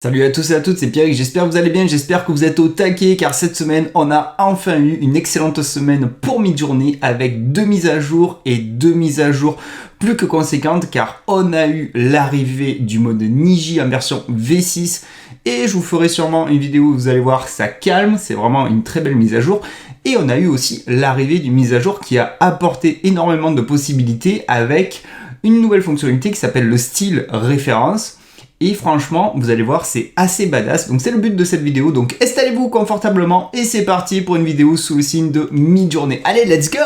Salut à tous et à toutes, c'est Pierre, j'espère que vous allez bien, j'espère que vous êtes au taquet car cette semaine on a enfin eu une excellente semaine pour Midjourney avec deux mises à jour et deux mises à jour plus que conséquentes car on a eu l'arrivée du mode Niji en version V6 et je vous ferai sûrement une vidéo où vous allez voir ça calme, c'est vraiment une très belle mise à jour. Et on a eu aussi l'arrivée d'une mise à jour qui a apporté énormément de possibilités avec une nouvelle fonctionnalité qui s'appelle le style référence. Et franchement, vous allez voir, c'est assez badass. Donc c'est le but de cette vidéo. Donc installez-vous confortablement et c'est parti pour une vidéo sous le signe de Midjourney. Allez, let's go!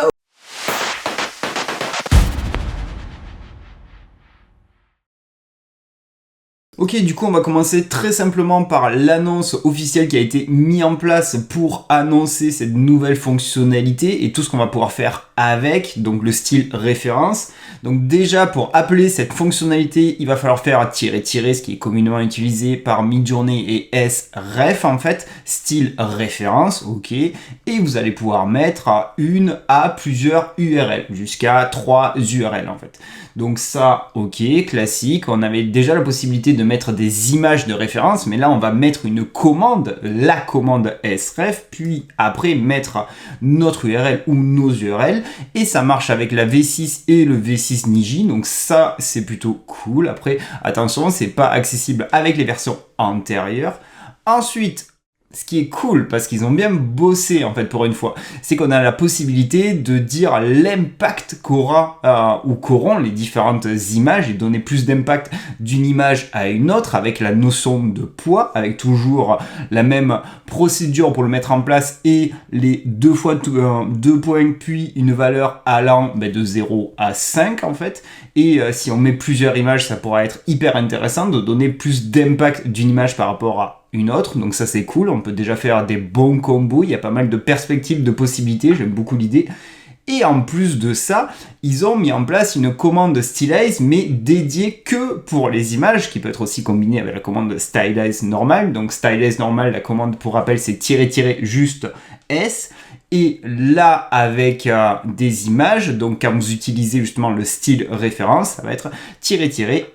Ok, du coup on va commencer très simplement par l'annonce officielle qui a été mise en place pour annoncer cette nouvelle fonctionnalité et tout ce qu'on va pouvoir faire avec, donc le style référence. Donc déjà pour appeler cette fonctionnalité, il va falloir faire tirer, ce qui est communément utilisé par Midjourney et sref en fait, style référence, ok. Et vous allez pouvoir mettre une à plusieurs URL, jusqu'à 3 URL en fait. Donc ça, ok, classique, on avait déjà la possibilité de mettre des images de référence, mais là on va mettre une commande, la commande sref, puis après mettre notre URL ou nos URL, et ça marche avec la V6 et le V6 Niji, donc ça c'est plutôt cool. Après, attention, c'est pas accessible avec les versions antérieures. Ensuite, ce qui est cool, parce qu'ils ont bien bossé en fait pour une fois, c'est qu'on a la possibilité de dire l'impact qu'aura ou qu'auront les différentes images et donner plus d'impact d'une image à une autre avec la notion de poids, avec toujours la même procédure pour le mettre en place et les deux points puis une valeur allant de 0 à 5 en fait. Et si on met plusieurs images, ça pourra être hyper intéressant de donner plus d'impact d'une image par rapport à une autre, donc ça c'est cool, on peut déjà faire des bons combos, il y a pas mal de perspectives, de possibilités, j'aime beaucoup l'idée. Et en plus de ça, ils ont mis en place une commande stylize, mais dédiée que pour les images, qui peut être aussi combinée avec la commande stylize normale. Donc stylize normale, la commande pour rappel c'est juste S. Et là, avec des images, donc quand vous utilisez justement le style référence, ça va être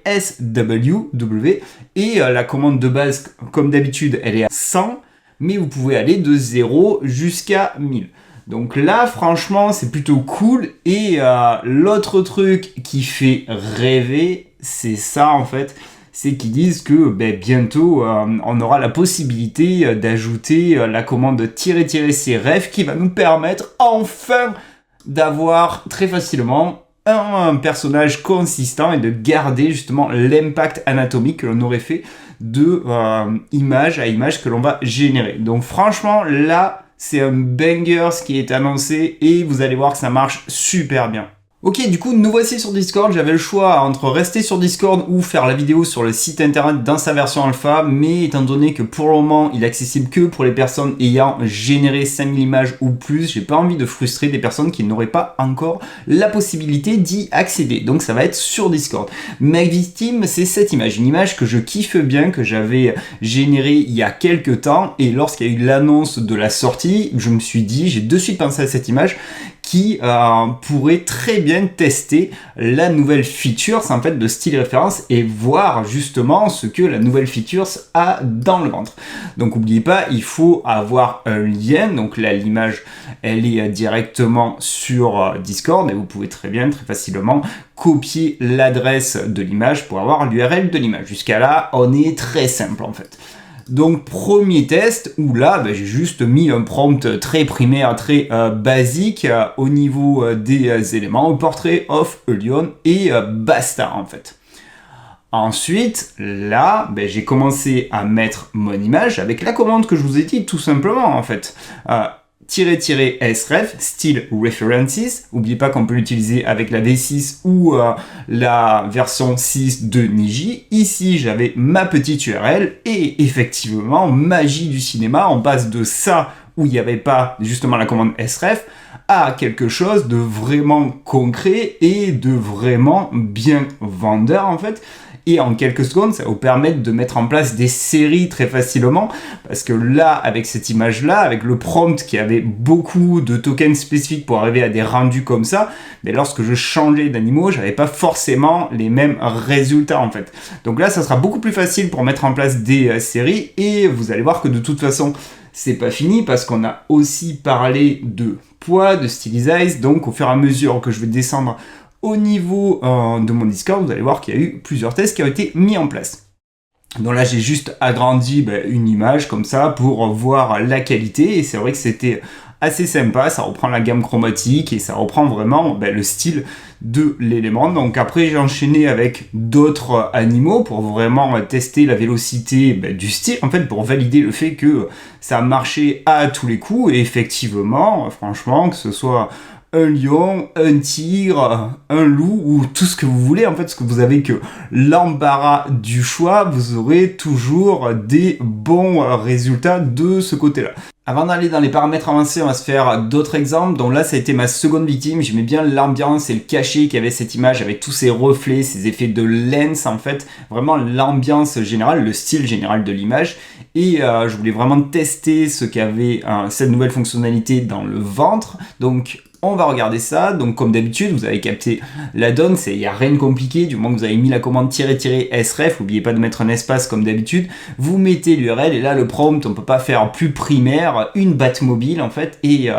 SWW. Et la commande de base, comme d'habitude, elle est à 100, mais vous pouvez aller de 0 jusqu'à 1000. Donc là, franchement, c'est plutôt cool. Et l'autre truc qui fait rêver, c'est ça en fait. C'est qu'ils disent que bientôt, on aura la possibilité d'ajouter la commande -cref qui va nous permettre enfin d'avoir très facilement un personnage consistant et de garder justement l'impact anatomique que l'on aurait fait de image à image que l'on va générer. Donc franchement, là, c'est un banger ce qui est annoncé et vous allez voir que ça marche super bien. Ok, du coup, nous voici sur Discord. J'avais le choix entre rester sur Discord ou faire la vidéo sur le site internet dans sa version alpha, mais étant donné que pour le moment, il est accessible que pour les personnes ayant généré 5000 images ou plus, j'ai pas envie de frustrer des personnes qui n'auraient pas encore la possibilité d'y accéder. Donc ça va être sur Discord. Ma victime, c'est cette image, une image que je kiffe bien, que j'avais générée il y a quelques temps, et lorsqu'il y a eu l'annonce de la sortie, je me suis dit, j'ai de suite pensé à cette image, qui pourrait très bien tester la nouvelle features en fait de style référence et voir justement ce que la nouvelle features a dans le ventre. Donc n'oubliez pas, il faut avoir un lien. Donc là l'image elle est directement sur Discord et vous pouvez très facilement copier l'adresse de l'image pour avoir l'URL de l'image. Jusqu'à là on est très simple en fait. Donc premier test où là j'ai juste mis un prompt très primaire, très basique au niveau des éléments, portrait of a lion et basta en fait. Ensuite là j'ai commencé à mettre mon image avec la commande que je vous ai dit tout simplement en fait. -sref, style references. N'oubliez pas qu'on peut l'utiliser avec la V6 ou la version 6 de Niji. Ici, j'avais ma petite URL et effectivement, magie du cinéma, on passe de ça où il n'y avait pas justement la commande sref à quelque chose de vraiment concret et de vraiment bien vendeur en fait. et en quelques secondes, ça va vous permettre de mettre en place des séries très facilement, parce que là, avec cette image-là, avec le prompt qui avait beaucoup de tokens spécifiques pour arriver à des rendus comme ça, mais lorsque je changeais d'animaux, j'avais pas forcément les mêmes résultats en fait. Donc là, ça sera beaucoup plus facile pour mettre en place des séries, et vous allez voir que de toute façon, c'est pas fini parce qu'on a aussi parlé de poids, de stylize, donc au fur et à mesure que je vais descendre au niveau de mon Discord, vous allez voir qu'il y a eu plusieurs tests qui ont été mis en place. Donc là, j'ai juste agrandi une image comme ça pour voir la qualité, et c'est vrai que c'était assez sympa, ça reprend la gamme chromatique et ça reprend vraiment le style de l'élément. Donc après, j'ai enchaîné avec d'autres animaux pour vraiment tester la vélocité du style, en fait, pour valider le fait que ça marchait à tous les coups. Et effectivement, franchement, que ce soit un lion, un tigre, un loup ou tout ce que vous voulez, en fait, parce que vous avez que l'embarras du choix, vous aurez toujours des bons résultats de ce côté-là. Avant d'aller dans les paramètres avancés, on va se faire d'autres exemples. Donc là, ça a été ma seconde victime. J'aimais bien l'ambiance et le cachet qu'avait cette image avec tous ces reflets, ces effets de lens en fait. Vraiment l'ambiance générale, le style général de l'image. Et je voulais vraiment tester ce qu'avait cette nouvelle fonctionnalité dans le ventre. Donc on va regarder ça. Donc comme d'habitude, vous avez capté la donne. Il n'y a rien de compliqué. Du moment que vous avez mis la commande -sref, n'oubliez pas de mettre un espace comme d'habitude. Vous mettez l'URL et là le prompt, on ne peut pas faire plus primaire. Une Batmobile en fait, et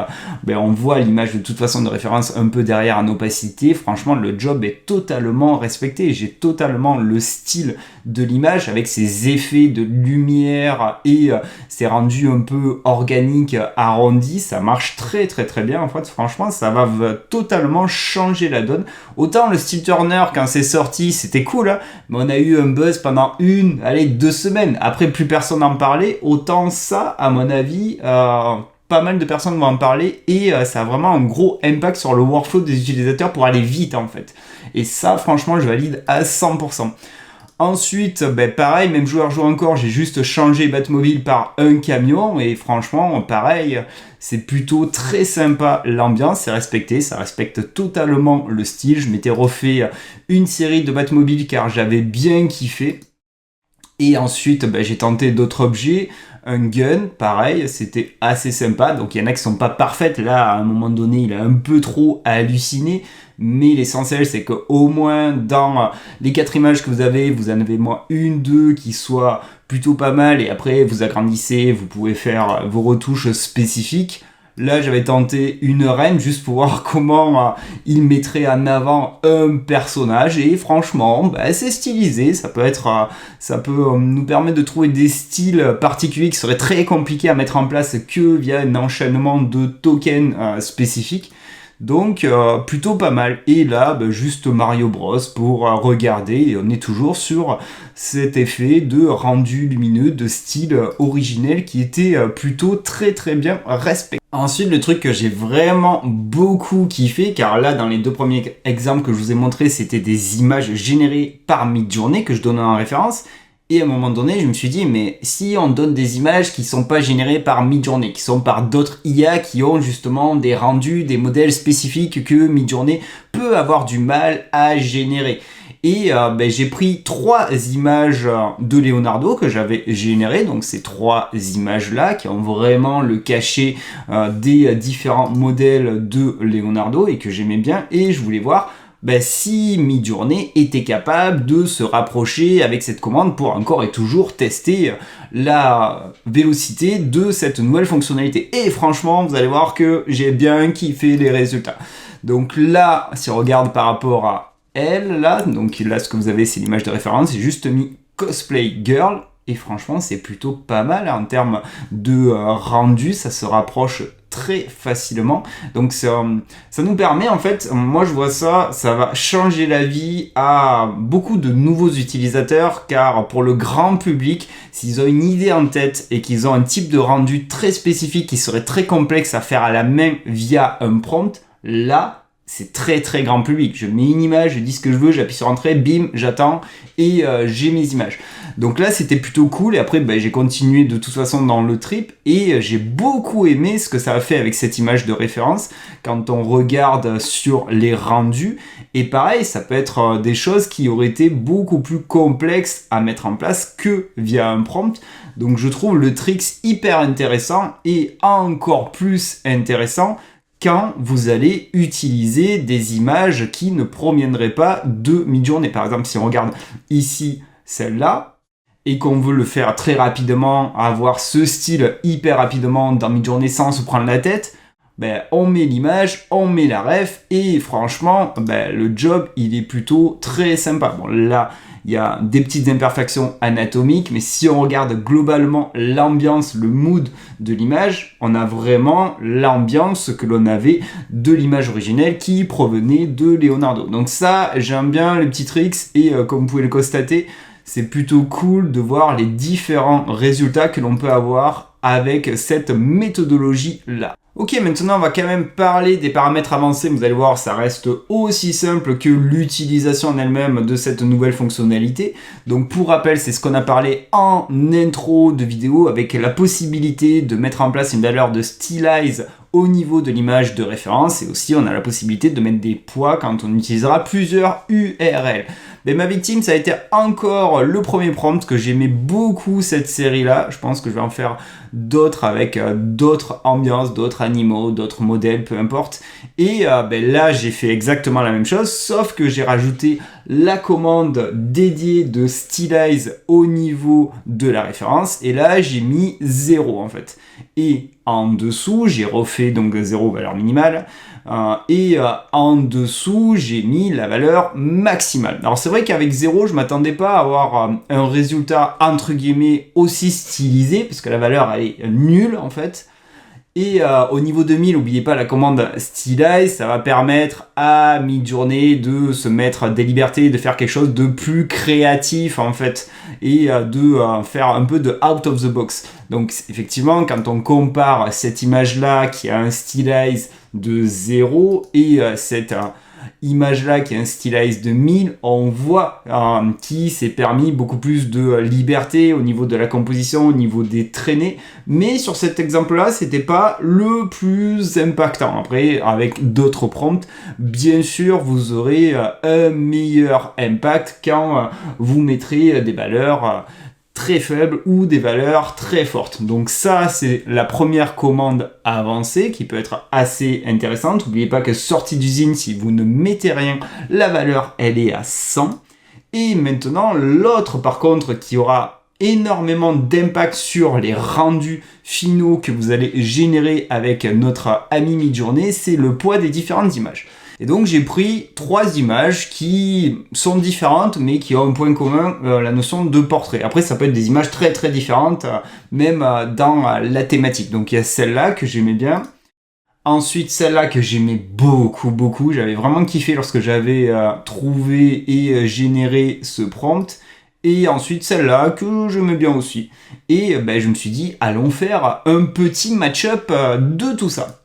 on voit l'image de toute façon de référence un peu derrière en opacité. Franchement, le job est totalement respecté. J'ai totalement le style de l'image avec ses effets de lumière et c'est rendu un peu organique, arrondi. Ça marche très très très bien en fait. Franchement, ça va totalement changer la donne. Autant le style Turner quand c'est sorti, c'était cool, hein, mais on a eu un buzz pendant 2 semaines. Après, plus personne n'en parlait. Autant ça, à mon avis, pas mal de personnes vont en parler et ça a vraiment un gros impact sur le workflow des utilisateurs pour aller vite en fait. Et ça, franchement, je valide à 100%. Ensuite, pareil, même joueur joue encore, j'ai juste changé Batmobile par un camion et franchement, pareil, c'est plutôt très sympa l'ambiance, c'est respecté, ça respecte totalement le style. Je m'étais refait une série de Batmobile car j'avais bien kiffé. Et ensuite, j'ai tenté d'autres objets. Un gun, pareil, c'était assez sympa. Donc il y en a qui sont pas parfaites. Là, à un moment donné, il a un peu trop halluciné. Mais l'essentiel, c'est qu'au moins dans les 4 images que vous en avez moins une, 2 qui soient plutôt pas mal. Et après, vous agrandissez, vous pouvez faire vos retouches spécifiques. Là, j'avais tenté une reine juste pour voir comment il mettrait en avant un personnage et franchement, c'est stylisé. Ça peut nous permettre de trouver des styles particuliers qui seraient très compliqués à mettre en place que via un enchaînement de tokens spécifiques. Donc plutôt pas mal. Et là, juste Mario Bros pour regarder. Et on est toujours sur cet effet de rendu lumineux, de style originel qui était plutôt très très bien respecté. Ensuite, le truc que j'ai vraiment beaucoup kiffé, car là, dans les 2 premiers exemples que je vous ai montrés, c'était des images générées par Midjourney que je donnais en référence. Et à un moment donné, je me suis dit, mais si on donne des images qui sont pas générées par Midjourney, qui sont par d'autres IA qui ont justement des rendus, des modèles spécifiques que Midjourney peut avoir du mal à générer. Et j'ai pris 3 images de Leonardo que j'avais générées, donc ces 3 images-là qui ont vraiment le cachet des différents modèles de Leonardo et que j'aimais bien, et je voulais voir si Midjourney était capable de se rapprocher avec cette commande pour encore et toujours tester la vélocité de cette nouvelle fonctionnalité. Et franchement, vous allez voir que j'ai bien kiffé les résultats. Donc là, si on regarde par rapport à elle, là, donc là ce que vous avez c'est l'image de référence, j'ai juste mis Cosplay Girl, et franchement c'est plutôt pas mal en termes de rendu, ça se rapproche très facilement. Donc ça nous permet en fait, moi je vois ça va changer la vie à beaucoup de nouveaux utilisateurs, car pour le grand public, s'ils ont une idée en tête et qu'ils ont un type de rendu très spécifique qui serait très complexe à faire à la main via un prompt, là c'est très très grand public. Je mets une image, je dis ce que je veux, j'appuie sur entrée, bim, j'attends et j'ai mes images. Donc là c'était plutôt cool et après j'ai continué de toute façon dans le trip et j'ai beaucoup aimé ce que ça a fait avec cette image de référence quand on regarde sur les rendus. Et pareil, ça peut être des choses qui auraient été beaucoup plus complexes à mettre en place que via un prompt. Donc je trouve le tricks hyper intéressant et encore plus intéressant quand vous allez utiliser des images qui ne proviendraient pas de Midjourney. Par exemple, si on regarde ici celle-là, et qu'on veut le faire très rapidement, avoir ce style hyper rapidement dans Midjourney sans se prendre la tête, on met l'image, on met la ref, et franchement, le job, il est plutôt très sympa. Bon, là, il y a des petites imperfections anatomiques, mais si on regarde globalement l'ambiance, le mood de l'image, on a vraiment l'ambiance que l'on avait de l'image originelle qui provenait de Leonardo. Donc ça, j'aime bien les petits tricks, et comme vous pouvez le constater, c'est plutôt cool de voir les différents résultats que l'on peut avoir avec cette méthodologie-là. Ok, maintenant on va quand même parler des paramètres avancés. Vous allez voir, ça reste aussi simple que l'utilisation en elle-même de cette nouvelle fonctionnalité. Donc pour rappel, c'est ce qu'on a parlé en intro de vidéo avec la possibilité de mettre en place une valeur de stylize au niveau de l'image de référence, et aussi on a la possibilité de mettre des poids quand on utilisera plusieurs URL. Mais ma victime, ça a été encore le premier prompt que j'aimais beaucoup cette série-là. Je pense que je vais en faire d'autres avec d'autres ambiances, d'autres animaux, d'autres modèles, peu importe. Et là, j'ai fait exactement la même chose, sauf que j'ai rajouté la commande dédiée de stylize au niveau de la référence. Et là, j'ai mis 0 en fait. Et en dessous, j'ai refait donc 0 valeur minimale. En dessous, j'ai mis la valeur maximale. Alors c'est vrai qu'avec 0, je m'attendais pas à avoir un résultat entre guillemets aussi stylisé, parce que la valeur elle est nulle en fait. Et au niveau de 1000, n'oubliez pas la commande stylize, ça va permettre à Midjourney de se mettre des libertés, de faire quelque chose de plus créatif en fait, et de faire un peu de out of the box. Donc effectivement, quand on compare cette image-là qui a un stylize de 0 et cette image-là qui est un stylize de 1000, on voit qui s'est permis beaucoup plus de liberté au niveau de la composition, au niveau des traînées, mais sur cet exemple-là, c'était pas le plus impactant. Après, avec d'autres prompts, bien sûr, vous aurez un meilleur impact quand vous mettrez des valeurs très faibles ou des valeurs très fortes. Donc ça, c'est la première commande avancée qui peut être assez intéressante. N'oubliez pas que sortie d'usine, si vous ne mettez rien, la valeur, elle est à 100. Et maintenant, l'autre par contre qui aura énormément d'impact sur les rendus finaux que vous allez générer avec notre ami Midjourney, c'est le poids des différentes images. Et donc j'ai pris 3 images qui sont différentes mais qui ont un point commun, la notion de portrait. Après ça peut être des images très très différentes, même dans la thématique. Donc il y a celle-là que j'aimais bien. Ensuite celle-là que j'aimais beaucoup, j'avais vraiment kiffé lorsque j'avais trouvé et généré ce prompt. Et ensuite celle-là que j'aimais bien aussi. Et je me suis dit, allons faire un petit match-up de tout ça.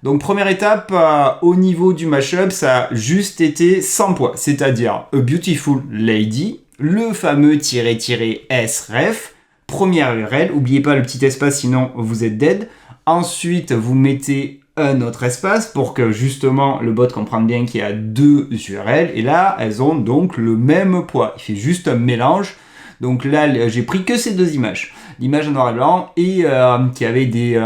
Donc première étape, au niveau du mashup, ça a juste été 100 poids, c'est-à-dire A Beautiful Lady, le fameux --sref, première URL, n'oubliez pas le petit espace sinon vous êtes dead. Ensuite, vous mettez un autre espace pour que justement le bot comprenne bien qu'il y a 2 URL, et là, elles ont donc le même poids. Il fait juste un mélange. Donc là, j'ai pris que ces 2 images. L'image en noir et blanc et qui avait des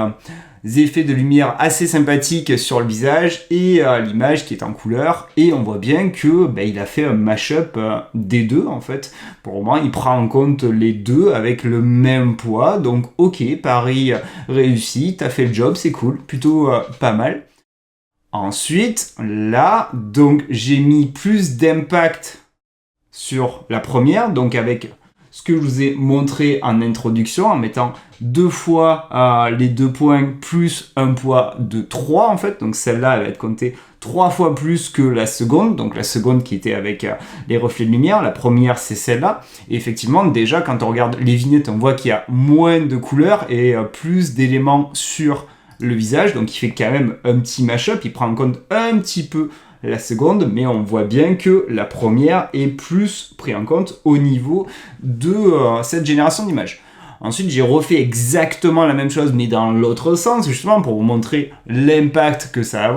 effets de lumière assez sympathiques sur le visage et l'image qui est en couleur, et on voit bien que il a fait un mashup des deux en fait. Pour moi, il prend en compte les deux avec le même poids, donc ok, pari réussi, t'as fait le job, c'est cool, plutôt pas mal. Ensuite, là, donc j'ai mis plus d'impact sur la première, donc avec ce que je vous ai montré en introduction, en mettant 2 fois les 2 points plus un poids de 3 en fait. Donc celle-là, elle va être comptée 3 fois plus que la seconde. Donc la seconde qui était avec les reflets de lumière. La première, c'est celle-là. Et effectivement, déjà, quand on regarde les vignettes, on voit qu'il y a moins de couleurs et plus d'éléments sur le visage. Donc il fait quand même un petit mash-up. Il prend en compte un petit peu la seconde, mais on voit bien que la première est plus prise en compte au niveau de cette génération d'images. Ensuite, j'ai refait exactement la même chose, mais dans l'autre sens, justement, pour vous montrer l'impact que ça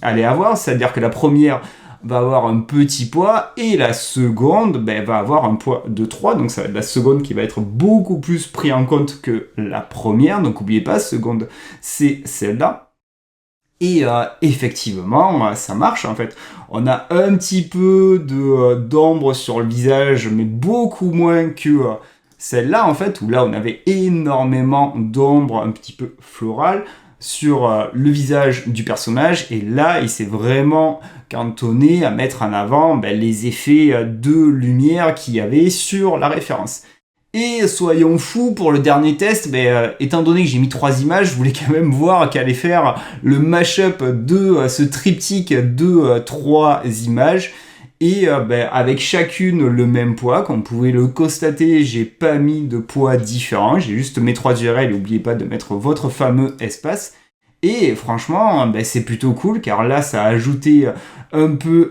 allait avoir, c'est-à-dire que la première va avoir un petit poids et la seconde va avoir un poids de 3, donc ça va être la seconde qui va être beaucoup plus pris en compte que la première, donc n'oubliez pas, seconde c'est celle-là. Et effectivement, ça marche en fait. On a un petit peu d'ombre sur le visage, mais beaucoup moins que celle-là en fait, où là on avait énormément d'ombre un petit peu florale sur le visage du personnage, et là il s'est vraiment cantonné à mettre en avant les effets de lumière qu'il y avait sur la référence. Et soyons fous, pour le dernier test, étant donné que j'ai mis 3 images, je voulais quand même voir qu'allait faire le mashup de ce triptyque de 3 images. Et avec chacune le même poids, comme vous pouvez le constater, j'ai pas mis de poids différents, j'ai juste mes 3 URL, et n'oubliez pas de mettre votre fameux espace. Et franchement, c'est plutôt cool, car là, ça a ajouté un peu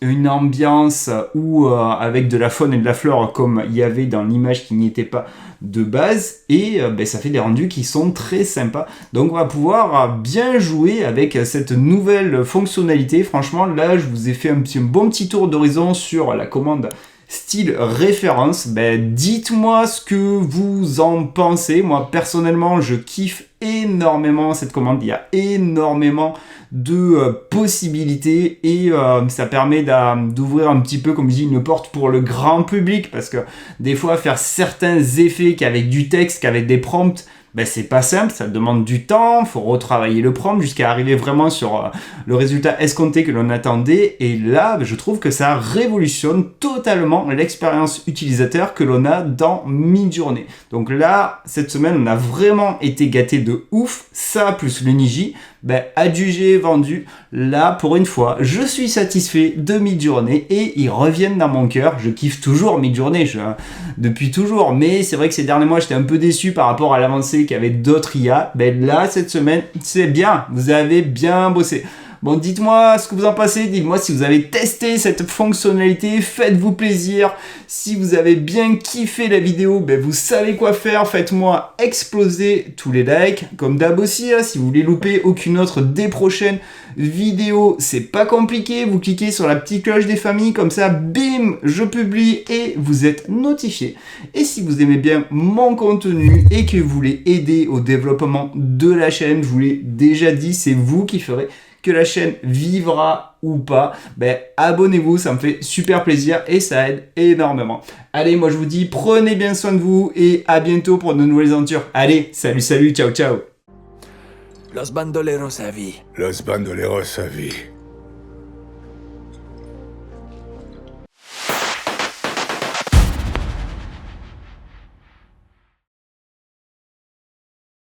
une ambiance où avec de la faune et de la flore, comme il y avait dans l'image qui n'y était pas de base, et ça fait des rendus qui sont très sympas. Donc on va pouvoir bien jouer avec cette nouvelle fonctionnalité. Franchement, là, je vous ai fait un bon petit tour d'horizon sur la commande style référence. Dites-moi ce que vous en pensez. Moi, personnellement, je kiffe énormément cette commande. Il y a énormément de possibilités et ça permet d'ouvrir un petit peu, comme je dis, une porte pour le grand public, parce que des fois, faire certains effets qu'avec du texte, qu'avec des prompts, c'est pas simple, ça demande du temps, faut retravailler le prompt jusqu'à arriver vraiment sur le résultat escompté que l'on attendait. Et là, je trouve que ça révolutionne totalement l'expérience utilisateur que l'on a dans Midjourney. Donc là, cette semaine, on a vraiment été gâtés de ouf. Ça, plus le Niji, adjugé, vendu. Là, pour une fois, je suis satisfait de Midjourney et ils reviennent dans mon cœur. Je kiffe toujours Midjourney depuis toujours, mais c'est vrai que ces derniers mois, j'étais un peu déçu par rapport à l'avancée qu'il y avait d'autres IA. Là, cette semaine, c'est bien. Vous avez bien bossé. Bon, dites-moi ce que vous en pensez, dites-moi si vous avez testé cette fonctionnalité, faites-vous plaisir. Si vous avez bien kiffé la vidéo, vous savez quoi faire, faites-moi exploser tous les likes. Comme d'hab aussi, si vous voulez louper aucune autre des prochaines vidéos, c'est pas compliqué, vous cliquez sur la petite cloche des familles, comme ça, bim, je publie et vous êtes notifié. Et si vous aimez bien mon contenu et que vous voulez aider au développement de la chaîne, je vous l'ai déjà dit, c'est vous qui ferez que la chaîne vivra ou pas, abonnez-vous, ça me fait super plaisir et ça aide énormément. Allez, moi je vous dis, prenez bien soin de vous et à bientôt pour de nouvelles aventures. Allez, salut, ciao, ciao. Los bandoleros à vie. Los bandoleros à vie.